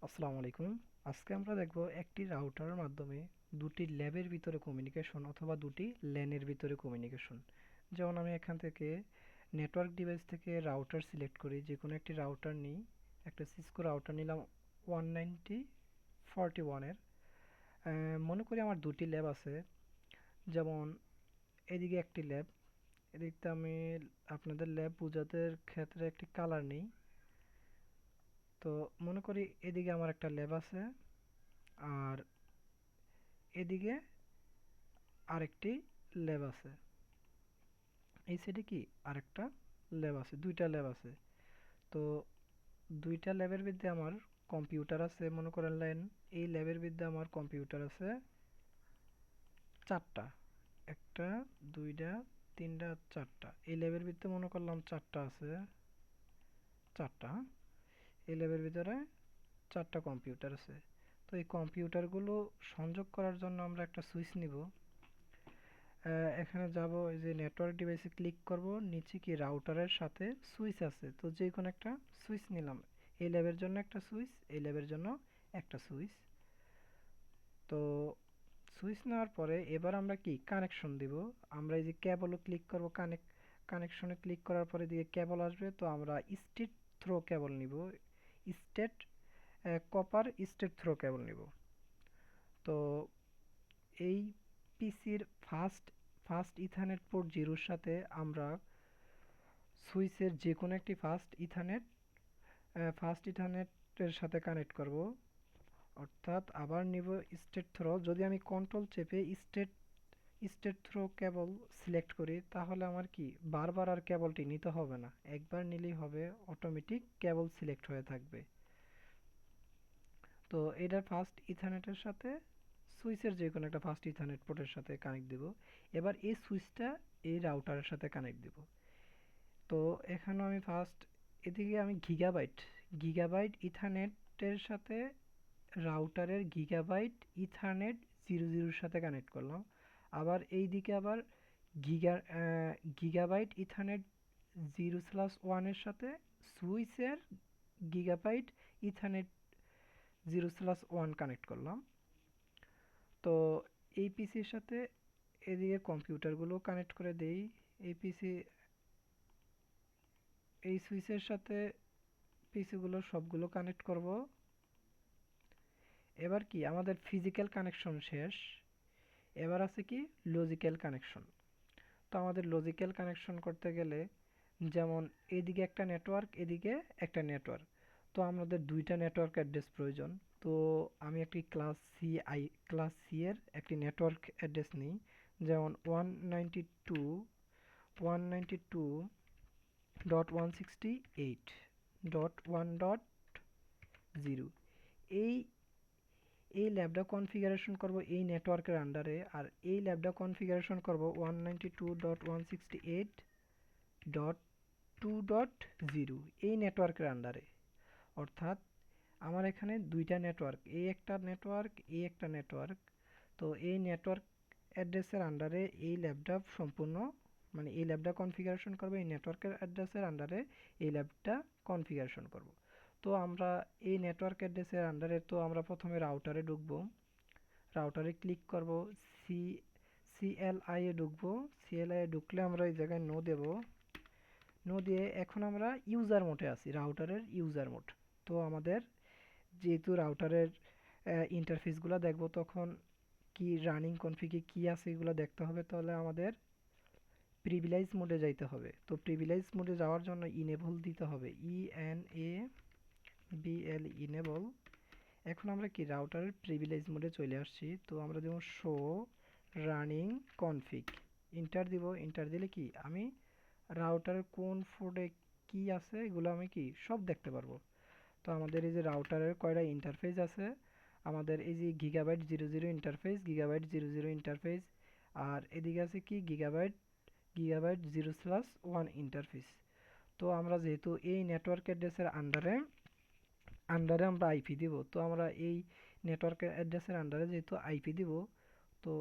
আসসালামু আলাইকুম। আজকে আমরা দেখব একটি রাউটারের মাধ্যমে দুটি ল্যাবের ভিতরে কমিউনিকেশন অথবা দুটি ল্যানের ভিতরে কমিউনিকেশন। যেমন আমি এখান থেকে নেটওয়ার্ক ডিভাইস থেকে রাউটার সিলেক্ট করি, যে কোনো একটি রাউটার নিই। একটা সিসকো রাউটার নিলাম 19041 এর। মনে করি আমার দুটি ল্যাব আছে, যেমন এদিকে একটি ল্যাব, এদিকটা আমি আপনাদের ল্যাব বোঝাতে ক্ষেত্রে একটি কালার নিই। তো মনে করি এদিকে আমার একটা ল্যাব আছে, আর এদিকে আরেকটি ল্যাব আছে। এই সাইডে কি আরেকটা ল্যাব আছে, দুইটা ল্যাব আছে। তো দুইটা ল্যাবের মধ্যে আমার কম্পিউটার আছে, মনে করেন লাইন। এই ল্যাবের মধ্যে আমার কম্পিউটার আছে চারটা। একটা, দুইটা, তিনটা, চারটা। এই ল্যাবের ভিতরে মনে করলাম চারটা আছে, চারটা। এই ল্যাবের ভিতরে চারটা কম্পিউটার আছে। তো এই কম্পিউটারগুলো সংযোগ করার জন্য আমরা একটা সুইচ নিব। এখানে যাব, এই যে নেটওয়ার্ক ডিভাইসে ক্লিক করব, নিচে কি রাউটারের সাথে সুইচ আছে, তো যে কোনো একটা সুইচ নিলাম। এই ল্যাবের জন্য একটা সুইচ, এই ল্যাবের জন্য একটা সুইচ। তো সুইচ নেওয়ার পরে এবার আমরা কি কানেকশন দিব। আমরা এই যে কেবলও ক্লিক করব, কানেকশনে ক্লিক করার পরে দিয়ে কেবল আসবে, তো আমরা স্ট্রেট থ্রো কেবল নিব। স্টেট কপার স্ট্রেট থ্রো কেবল নিব। তো এই পিসির ফার্স্ট ফার্স্ট ইথারনেট পোর্ট জিরোর সাথে আমরা সুইচের যে কোনো একটি ফার্স্ট ইথারনেটের সাথে কানেক্ট করব। অর্থাৎ আবার নিব স্টেট থ্রো। যদি আমি কন্ট্রোল চেপে স্টেট স্টেট থ্রো কেবল সিলেক্ট করি, তাহলে আমার কি বারবার আর কেবলটি নিতে হবে না, একবার নিলেই হবে, অটোমেটিক কেবল সিলেক্ট হয়ে থাকবে। তো এটার ফার্স্ট ইথারনেটের সাথে সুইচের যে কোনো একটা ফার্স্ট ইথারনেট পোর্টের সাথে কানেক্ট দেব। এবার এই সুইচটা এই রাউটারের সাথে কানেক্ট দেব। তো এখানে আমি ফার্স্ট এদিকে আমি গিগাবাইট গিগাবাইট ইথারনেটের সাথে রাউটারের গিগাবাইট ইথারনেট 00 সাথে কানেক্ট করলাম। আবার এই দিকে আবার গিগা গিগাবাইট ইথারনেট 0/1 এর সাথে সুইচের গিগাবাইট ইথারনেট 0/1 কানেক্ট করলাম। তো এই পিসির সাথে এদিকে কম্পিউটারগুলো কানেক্ট করে দেই। এই পিসি এই সুইচের সাথে পিসিগুলো সবগুলো কানেক্ট করব। এবার কি আমাদের ফিজিক্যাল কানেকশন শেষ, এবার আছে কি লজিক্যাল কানেকশন। তো আমাদের লজিক্যাল কানেকশন করতে গেলে, যেমন এদিকে একটা নেটওয়ার্ক, এদিকে একটা নেটওয়ার্ক, তো আমাদের দুইটা নেটওয়ার্ক অ্যাড্রেস প্রয়োজন। তো আমি একটি ক্লাস সি এর একটি নেটওয়ার্ক অ্যাড্রেস নিই, যেমন 192.168.1.0। এই এই ল্যাবডা কনফিগারেশন করব এই নেটওয়ার্কের আন্ডারে, আর এই ল্যাবডা কনফিগারেশন করব 192.168.2.0 এই নেটওয়ার্কের আন্ডারে। অর্থাৎ আমার এখানে দুইটা নেটওয়ার্ক, এই একটা নেটওয়ার্ক, এই একটা নেটওয়ার্ক। তো এই নেটওয়ার্ক অ্যাড্রেসের আন্ডারে এই ল্যাবটা সম্পূর্ণ, মানে এই ল্যাবটা কনফিগারেশন করব এই নেটওয়ার্কের অ্যাড্রেসের আন্ডারে, এই ল্যাবটা কনফিগারেশন করব। তো আমরা এই নেটওয়ার্ক অ্যাড্রেসের আন্ডারে, তো আমরা প্রথমে রাউটারে ঢুকবো, রাউটারে ক্লিক করব, সি সিএলআই এ ঢুকবো। সিএলআই এ ঢুকলে আমরা এই জায়গায় নো দেব। নো দিয়ে এখন আমরা ইউজার মোডে আছি, রাউটারের ইউজার মোড। তো আমাদের যেহেতু রাউটারের ইন্টারফেসগুলো দেখব, তখন কি রানিং কনফিগে কি আছে এগুলো দেখতে হবে, তাহলে আমাদের প্রিভিলেজ মোডে যাইতে হবে। তো প্রিভিলেজ মোডে যাওয়ার জন্য ইনেবল দিতে হবে, ইএনএবিএল ইনেবল। এখন আমরা কি রাউটারের প্রিভিলেজ মোডে চলে আসছি। তো আমরা দেব শো রানিং কনফিগ, ইন্টার দিব। ইন্টার দিলে কি আমি রাউটারের কোন ফোর্টে কি আছে এগুলো আমি কি সব দেখতে পারবো। তো আমাদের এই যে রাউটারের কয়টা ইন্টারফেস আছে, আমাদের এই যে গিগাবাইট 00 ইন্টারফেস, গিগাবাইট 00 ইন্টারফেস, আর এদিকে আছে কি গিগাবাইট গিগাবাইট 0/1 ইন্টারফেস। তো আমরা যেহেতু এই নেটওয়ার্ক অ্যাড্রেসের আন্ডারে আন্ডারে আমরা আইপি দিব, তো আমরা এই নেটওয়ার্কের অ্যাড্রেসের আন্ডারে যেহেতু আইপি দিব, তো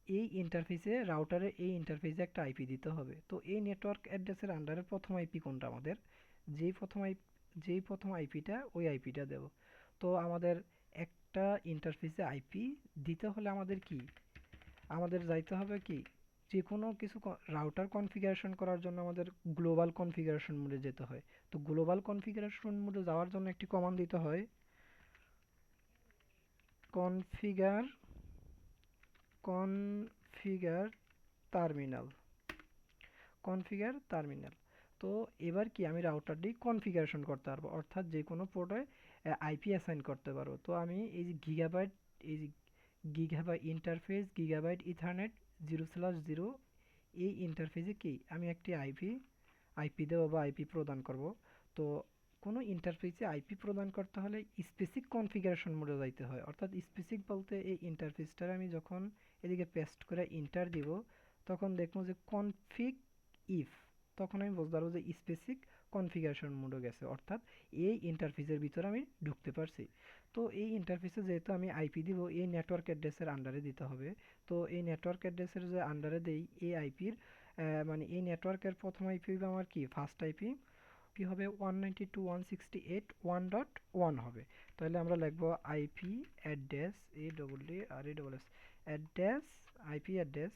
এই ইন্টারফেসে রাউটারে এই ইন্টারফেসে একটা আইপি দিতে হবে। তো এই নেটওয়ার্ক অ্যাড্রেসের আন্ডারে প্রথম আইপি কোনটা আমাদের, যেই প্রথম আইপিটা ওই আইপিটা দেব। তো আমাদের একটা ইন্টারফেসে আইপি দিতে হলে আমাদের কি, আমাদের যাইতে হবে কি, যে কোনো কিছু রাউটার কনফিগারেশন করার জন্য আমাদের গ্লোবাল কনফিগারেশন মোডে যেতে হয়। তো গ্লোবাল কনফিগারেশন মোডে যাওয়ার জন্য একটি কমান্ড দিতে হয়, configure configure terminal, configure terminal. তো এবার কি আমি রাউটারটি কনফিগারেশন করতে পারবো, অর্থাৎ যে কোনো পোর্টে আইপি অ্যাসাইন করতে পারবো। তো আমি এই যে গিগাবাইট, এই যে গিগাবাইট ইন্টারফেস গিগাবাইট ইথারনেট 0/0 এই ইন্টারফেসে কি আমি একটি আইপি দেবো বা আইপি প্রদান করব। তো কোনো ইন্টারফেসে আইপি প্রদান করতে হলে স্পেসিফিক কনফিগারেশন মোডে যাইতে হয়, অর্থাৎ স্পেসিফিক বলতে এই ইন্টারফেসটার আমি যখন এদিকে পেস্ট করে ইন্টার দিব তখন দেখবো যে কনফিগ ইফ, তখন আমি বুঝতে পারবো যে স্পেসিফিক কনফিগারেশন মোডে গেছে, অর্থাৎ এই ইন্টারফেসের ভিতরে আমি ঢুকতে পারছি। তো এই ইন্টারফেসে যেহেতু আমি আইপি দিব এই নেটওয়ার্ক অ্যাড্রেসের আন্ডারে দিতে হবে। তো এই নেটওয়ার্ক অ্যাড্রেসের যে আন্ডারে দেই এই আইপির মানে এই নেটওয়ার্কের প্রথম আইপি হবে আমার কি ফার্স্ট আইপি হবে 192.168.1.1 হবে। তাহলে আমরা লিখবো IP address ADDRESS address, IP address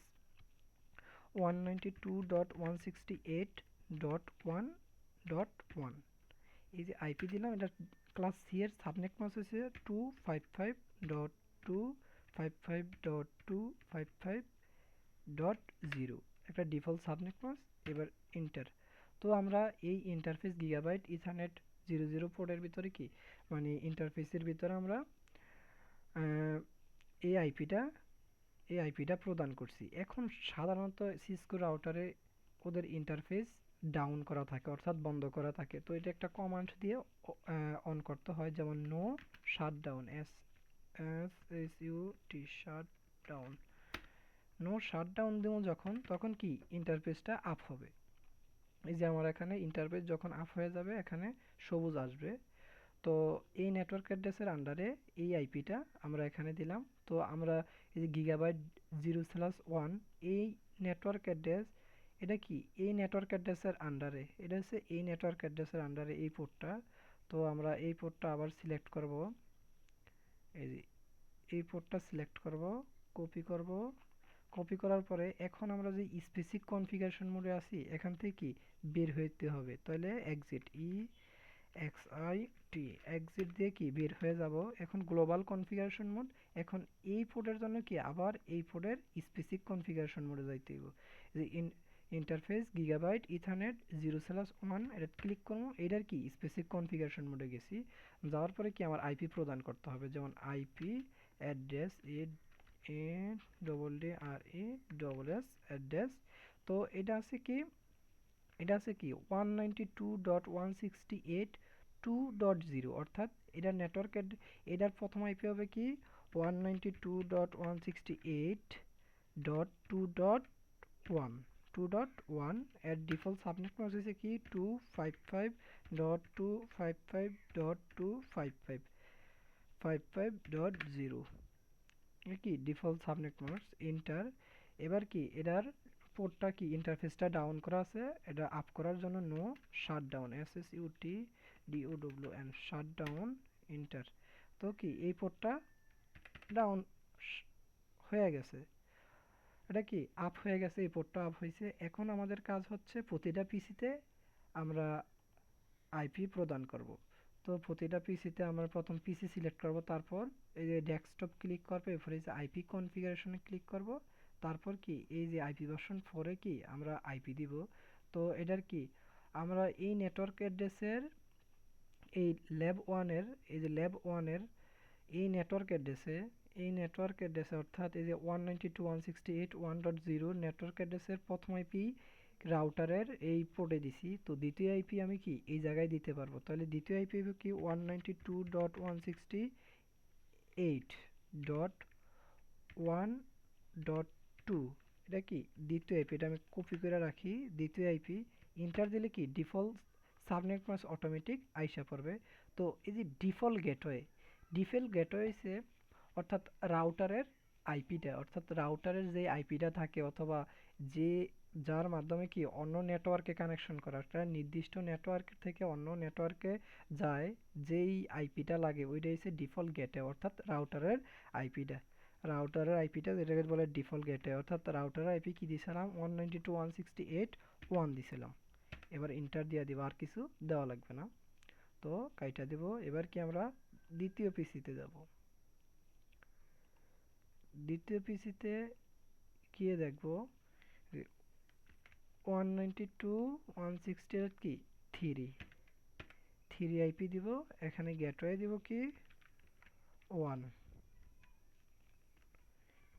192.168.1.1। এই যে আইপি দিলাম, এটা ক্লাস সি এর সাবনেট মাস হচ্ছে 255.255.255.0 একটা ডিফল্ট সাবনেট মাস। এবার এন্টার। তো আমরা এই ইন্টারফেস গিগাবাইট ইথারনেট 00 পোর্টের ভিতরে কি মানে ইন্টারফেসের ভিতরে আমরা আহ, এই আইপিটা প্রদান করছি। এখন সাধারণত সিসকো রাউটারে ওদের ইন্টারফেস ডাউন করা থাকে, অর্থাৎ বন্ধ করা থাকে। তো এটা একটা কমান্ড দিয়ে অন করতে হয়, যেমন no shutdown, SSUT shutdown. No shutdown দেবো যখন, তখন কি ইন্টারফেসটা আপ হবে। এই যে আমার এখানে ইন্টারফেস যখন আপ হয়ে যাবে এখানে সবুজ আসবে। তো এই নেটওয়ার্ক অ্যাড্রেসের আন্ডারে এই আইপিটা আমরা এখানে দিলাম। তো আমরা এই যে গিগাবাইট 0/1 এই নেটওয়ার্ক অ্যাড্রেস, এটা কি এই নেটওয়ার্ক অ্যাড্রেসের আন্ডারে, এটা হচ্ছে এই নেটওয়ার্ক অ্যাড্রেসের আন্ডারে এই পোর্টটা। তো আমরা এই পোর্টটা আবার সিলেক্ট করব, এই যে এই পোর্টটা সিলেক্ট করব, কপি করব। কপি করার পরে এখন আমরা যে স্পেসিফিক কনফিগারেশন মোডে আছি এখান থেকে কি বের হইতে হবে। তাহলে এক্সিট EXIT এক্সিট দিয়ে কি বের হয়ে যাব। এখন গ্লোবাল কনফিগারেশন মোড, এখন এই পোর্টের জন্য কি আবার এই পোর্টের স্পেসিফিক কনফিগারেশন মোডে যাইতে হবে। যে ইন্টারফেস গিগাবাইট ইথারনেট 0/1 এটা ক্লিক করবো, এটার কি স্পেসিফিক কনফিগারেশন মোডে গেছি। যাওয়ার পরে কি আমার আইপি প্রদান করতে হবে, যেমন আইপি অ্যাড্রেস ADDRESS অ্যাড্রেস। তো এটা আছে কি 192.168.2.0, অর্থাৎ এটার নেটওয়ার্ক এটার প্রথম আইপি হবে কি 192.168.2.1 2.1 এর ডিফল্ট সাবনেট মাস হচ্ছে কি 255.255.255.0 কি ডিফল্ট সাবনেট মাস এন্টার। এবার কি এটার পোর্টটা কি ইন্টারফেসটা ডাউন করা আছে, এটা আপ করার জন্য no shutdown, SSUTDOWN shutdown enter. তো কি এই পোর্টটা ডাউন হয়ে গেছে, এটা কি আপ হয়ে গেছে, এই পোর্টটা আপ হয়েছে। এখন আমাদের কাজ হচ্ছে প্রতিটা পিসিতে আমরা আইপি প্রদান করব। তো প্রতিটা পিসিতে আমরা প্রথম পিসি সিলেক্ট করব, তারপর এই যে ডেস্কটপ ক্লিক করব, এরপরে এই যে আইপি কনফিগারেশনে ক্লিক করব, তারপর কি এই যে আইপি ভার্সন 4 এ কি আমরা আইপি দিব। তো এটার কি আমরা এই নেটওয়ার্ক অ্যাড্রেসের এই ল্যাব 1 এর, এই যে ল্যাব 1 এর এই নেটওয়ার্ক অ্যাড্রেসে অর্থাৎ এই যে 192.168.1.0 নেটওয়ার্ক অ্যাড্রেসের প্রথম আইপি রাউটারের এই পোর্টে দিছি। তো দ্বিতীয় আইপি আমি কি এই জায়গায় দিতে পারবো। তাহলে দ্বিতীয় আইপি হবে কি 192.168.1.2, এটা কি দ্বিতীয় আইপি, এটা আমি কপি করে রাখি। দ্বিতীয় আইপি ইন্টার দিলে কি ডিফল্ট সাবনেট মাস্ক অটোমেটিক আইসা পড়বে। তো এই যে ডিফল্ট গেটওয়ে হচ্ছে অর্থাৎ রাউটারের আইপিটা, অর্থাৎ রাউটারের যে আইপিটা থাকে অথবা যে যার মাধ্যমে কি অন্য নেটওয়ার্কে কানেকশন করা, একটা নির্দিষ্ট নেটওয়ার্ক থেকে অন্য নেটওয়ার্কে যায়, যেই আইপিটা লাগে ওইটা হচ্ছে ডিফল্ট গেটওয়ে অর্থাৎ রাউটারের আইপিটা যেটাকে বলে ডিফল্ট গেটওয়ে, অর্থাৎ রাউটারের আইপি কি দিয়েছিলাম 192.168.1 দিছিলাম। এবার ইন্টার দিয়ে দিব, আর কিছু দেওয়া লাগবে না। তো কাইটা দিব। এবার কি আমরা দ্বিতীয় পিসিতে যাব। দ্বিতীয় পিসিতে গিয়ে দেখব 192.168 কি 3 আইপি দিব। এখানে গেটওয়ে দিব কি 1,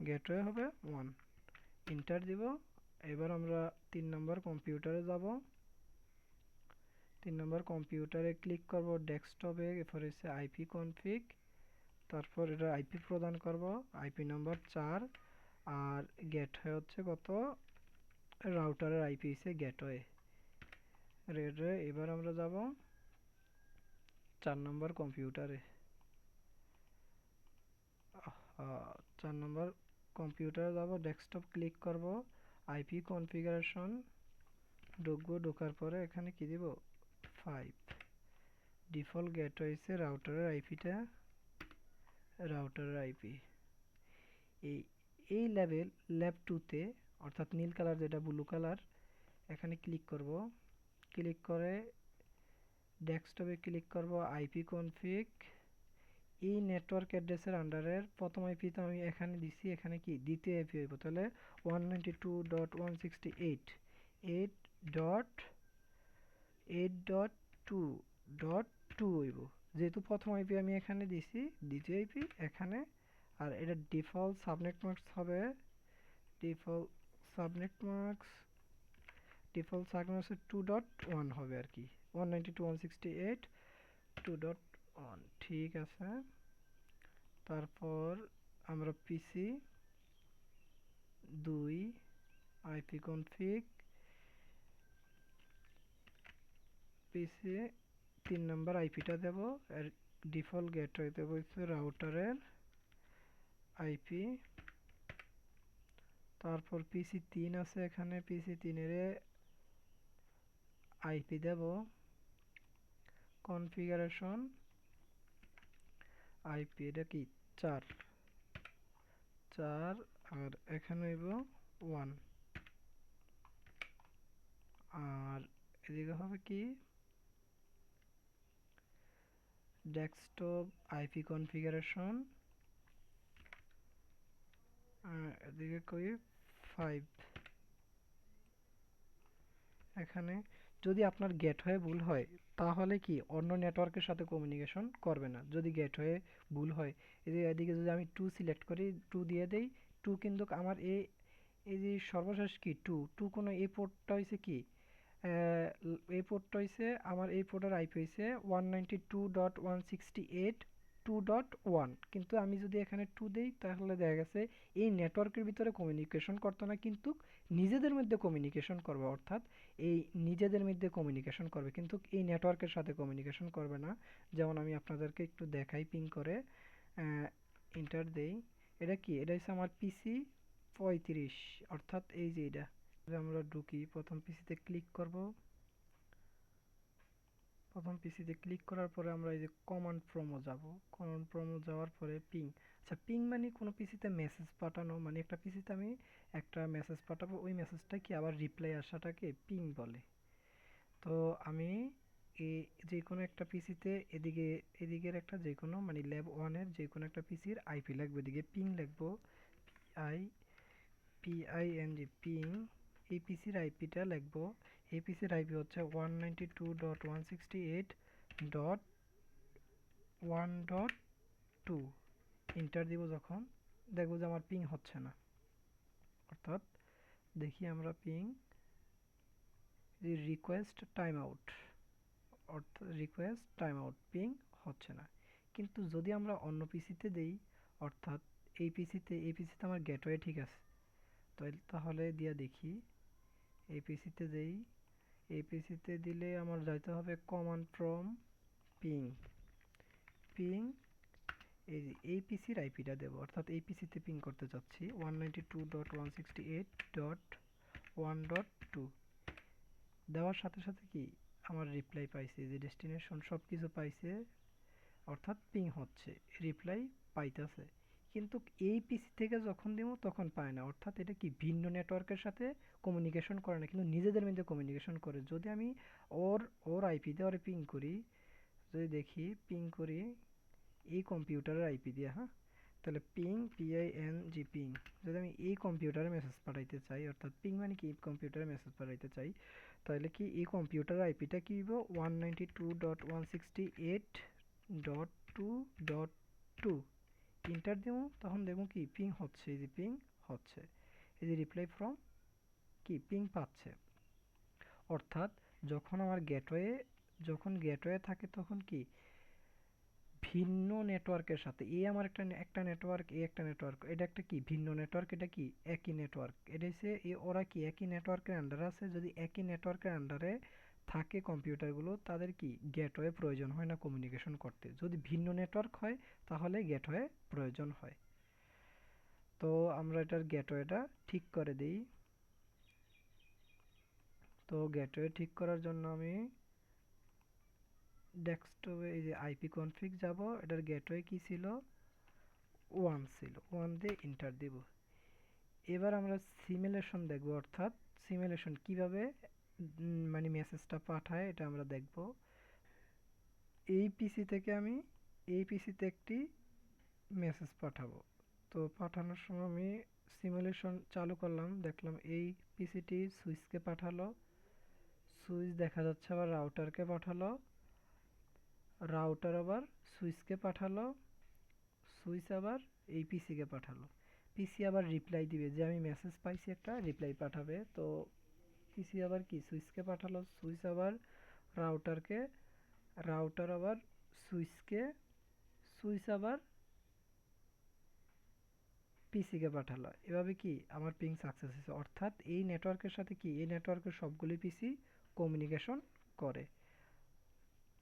গেটওয়ে হবে 1, ইন্টার দিব। এবার আমরা 3 নম্বর কম্পিউটারে যাব। 3 নম্বর কম্পিউটারে ক্লিক করব, ডেস্কটপে, এরপর হচ্ছে আইপি কনফিগ, তারপর এটা আইপি প্রদান করব, আইপি নাম্বার 4, আর গেটওয়ে হচ্ছে কত, রাউটারের আইপি হচ্ছে গেটওয়ে। এবার আমরা যাব 4 নম্বর কম্পিউটারে। 4 নম্বর কম্পিউটারে যাব, ডেস্কটপ ক্লিক করব, আইপি কনফিগারেশন ঢুকবো। ঢোকার পরে এখানে কি দিব 5, ডিফল্ট গেটওয়ে হচ্ছে রাউটারের আইপি। এই এই ল্যাব 2তে অর্থাৎ নীল কালার যেটা ব্লু কালার, এখানে ক্লিক করব। ক্লিক করে ডেস্কটপে ক্লিক করব, আইপি কনফিগ। এই নেটওয়ার্ক অ্যাড্রেসের আন্ডারের প্রথম আইপি তো আমি এখানে দিছি, এখানে কি দ্বিতীয় আইপি হইব, তাহলে 192.168.8.2.2 হইব। যেহেতু প্রথম আইপি আমি এখানে দিছি, দ্বিতীয় আইপি এখানে, আর এটা ডিফল্ট সাবনেট মাস্ক হবে, default subnet mask default subnet mask 2.1 হবে আর কি, 192.168.2.1। ঠিক আছে। তারপর আমরা পিসি 2 আইপি কনফিগ, পিসি 3 নম্বর আইপিটা দেব, এর ডিফল্ট গেটওয়ে দেব হচ্ছে রাউটারের আইপি। তারপর পিসি 3 আছে এখানে, পিসি 3 এর আইপি দেব, কনফিগারেশন আইপি এটা কি 4, আর এখানে হইব 1, আর এদিকে হবে কি ডেস্কটপ আইপি কনফিগারেশন, এদিকে কই 5। এখানে যদি আপনার গেটওয়ে ভুল হয় তাহলে কি অন্য নেটওয়ার্কের সাথে কমিউনিকেশন করবে না। যদি গেটওয়ে ভুল হয়, এই যে এদিকে যদি আমি 2 সিলেক্ট করি, 2 দিয়ে দেই, 2 কিন্তু আমার এই যে সর্বশেষ কি 2 কোনো এই পোর্টটা হইছে কি এই পোর্টটা হইছে আমার, এই পোর্টের আইপি হইছে 192.168.2.1, কিন্তু আমি যদি এখানে 2 দেই তাহলে দেখা গেছে এই নেটওয়ার্কের ভিতরে কমিউনিকেশন করতো না, কিন্তু নিজেদের মধ্যে কমিউনিকেশন করবে, অর্থাৎ এই নিজেদের মধ্যে কমিউনিকেশন করবে কিন্তু এই নেটওয়ার্কের সাথে কমিউনিকেশন করবে না। যেমন আমি আপনাদেরকে একটু দেখাই, পিং করে ইন্টার দেই। এটা কি, এটা হচ্ছে আমার পিসি 35, অর্থাৎ এই যে এটা। আমরা ঢুকি, প্রথম পিসিতে ক্লিক করব। প্রথম পিসিতে ক্লিক করার পরে আমরা এই যে কমান্ড প্রোমো যাব। কমান্ড প্রোমো যাওয়ার পরে পিং। আচ্ছা, পিং মানে কোনো পিসিতে মেসেজ পাঠানো, মানে একটা পিসিতে আমি একটা মেসেজ পাঠাবো, ওই মেসেজটা কি আবার রিপ্লাই আসাটাকে পিং বলে। তো আমি এই যে কোনো একটা পিসিতে এদিকের একটা যে কোনো মানে ল্যাব 1 এর যে কোনো একটা পিসির আইপি লাগবে, এদিকে পিং লিখবো, আই পিআইএনজি পিং। এই পিসির আইপিটা লিখবো। এই পিসির আইপি হচ্ছে 192.168.1.2। ইন্টার দিব যখন, দেখবো যে আমার পিং হচ্ছে না, অর্থাৎ দেখি আমরা পিং রিকোয়েস্ট টাইম আউট, অর্থাৎ রিকোয়েস্ট টাইম আউট, পিং হচ্ছে না। কিন্তু যদি আমরা অন্য পিসিতে দেই, অর্থাৎ এই পিসিতে আমার গেটওয়ে ঠিক আছে, তো তাহলে দিয়া দেখি, এই পিসিতে দেই, এই পিসিতে দিলে আমার যাইতে হবে কমান্ড ফ্রম পিং, পিং এই যে এই পিসির আইপিটা দেব, অর্থাৎ এই পিসিতে পিং করতে চাচ্ছি 192.168.1.2 1.2 দেওয়ার সাথে সাথে কি আমার রিপ্লাই পাইছে, যে ডেস্টিনেশন সব কিছু পাইছে, অর্থাৎ পিং হচ্ছে, রিপ্লাই পাইতেছে। কিন্তু এই পিসি থেকে যখন দিব তখন পায় না, অর্থাৎ এটা কি ভিন্ন নেটওয়ার্কের সাথে কমিউনিকেশন করে না, কিন্তু নিজেদের মধ্যে কমিউনিকেশন করে। যদি আমি ওর ওর আইপি দিয়ে ওর পিং করি, যদি দেখি পিং করি এই কম্পিউটারের আইপি দিয়ে, হ্যাঁ, তাহলে পিং পিআইএনজি পিং, যদি আমি এই কম্পিউটারে মেসেজ পাঠাইতে চাই, অর্থাৎ পিং মানে কি কম্পিউটারে মেসেজ পাঠাইতে চাই, তাহলে কি এই কম্পিউটারের আইপিটা কি হইব 192.168.2.2 ইন্টার দিব, তখন দেখুন কি পিং হচ্ছে, এই যে পিং হচ্ছে, এই যে রিপ্লাই ফ্রম কি পিং পাচ্ছে। অর্থাৎ যখন আমার গেটওয়ে, যখন গেটওয়ে থাকে তখন কি ভিন্ন নেটওয়ার্কের সাথে, এই আমার একটা একটা নেটওয়ার্ক, এই একটা নেটওয়ার্ক, এটা একটা কি ভিন্ন নেটওয়ার্ক, এটা কি একই নেটওয়ার্ক, এটা হচ্ছে ওরা কি একই নেটওয়ার্কের আন্ডারে আছে। যদি একই নেটওয়ার্কের আন্ডারে থাকে কম্পিউটারগুলো, তাদের কি গেটওয়ে প্রয়োজন হয় না কমিউনিকেশন করতে। যদি ভিন্ন নেটওয়ার্ক হয় তাহলে গেটওয়ে প্রয়োজন হয়। তো আমরা এটার গেটওয়েটা ঠিক করে দিই। তো গেটওয়ে ঠিক করার জন্য আমি ডেস্কটপে এই যে আইপি কনফিগ যাব, এটার গেটওয়ে কি ছিল, 1 ছিল, 1 দিয়ে এন্টার দিব। এবার আমরা সিমুলেশন দেখব, অর্থাৎ সিমুলেশন কিভাবে মানে মেসেজটা পাঠায় এটা আমরা দেখব। এই পিসি থেকে আমি এই পিসিতে একটি মেসেজ পাঠাবো। তো পাঠানোর সময় আমি সিমুলেশন চালু করলাম, দেখলাম এই পিসিটি সুইচকে পাঠালো, সুইচ দেখা যাচ্ছে আবার রাউটারকে পাঠালো, রাউটার আবার সুইচকে পাঠালো, সুইচ আবার এই পিসিকে পাঠালো। পিসি আবার রিপ্লাই দিবে যে আমি মেসেজ পাইছি, একটা রিপ্লাই পাঠাবে। তো পিসি আবার কি সুইচকে পাঠালো, সুইচ আবার রাউটারকে, রাউটার আবার সুইচকে, সুইচ আবার পিসিকে পাঠালো। এভাবে কি আমার পিং সাকসেস হয়েছে। অর্থাৎ এই নেটওয়ার্কের সাথে কি এই নেটওয়ার্কের সবগুলি পিসি কমিউনিকেশন করে।